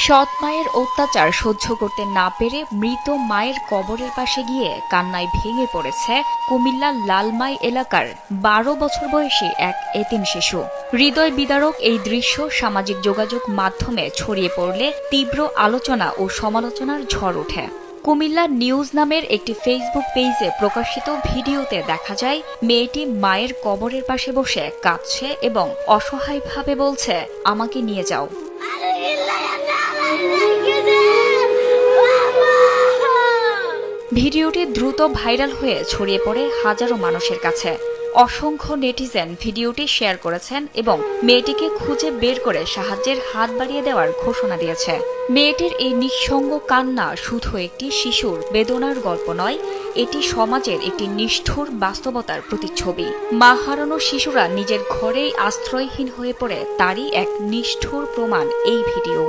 সৎ মায়ের অত্যাচার সহ্য করতে না পেরে মৃত মায়ের কবরের পাশে গিয়ে কান্নায় ভেঙে পড়েছে কুমিল্লার লালমাই এলাকার ১২ বছর বয়সী এক এতিম শিশু। হৃদয় বিদারক এই দৃশ্য সামাজিক যোগাযোগ মাধ্যমে ছড়িয়ে পড়লে তীব্র আলোচনা ও সমালোচনার ঝড় ওঠে। কুমিল্লা নিউজ নামের একটি ফেসবুক পেজে প্রকাশিত ভিডিওতে দেখা যায় মেয়েটি মায়ের কবরের পাশে বসে কাঁদছে এবং অসহায়ভাবে বলছে, আমাকে নিয়ে যাও। ভিডিওটি দ্রুত ভাইরাল হয়ে ছড়িয়ে পড়ে হাজারো মানুষের কাছে। অসংখ্য নেটিজেন ভিডিওটি শেয়ার করেছেন এবং মেয়েটিকে খুঁজে বের করে সাহায্যের হাত বাড়িয়ে দেওয়ার ঘোষণা দিয়েছে। মেয়েটির এই নিঃসঙ্গ কান্না শুধু একটি শিশুর বেদনার গল্প নয়, এটি সমাজের একটি নিষ্ঠুর বাস্তবতার প্রতিচ্ছবি। মা হারানো শিশুরা নিজের ঘরেই আশ্রয়হীন হয়ে পড়ে তারই এক নিষ্ঠুর প্রমাণ এই ভিডিও।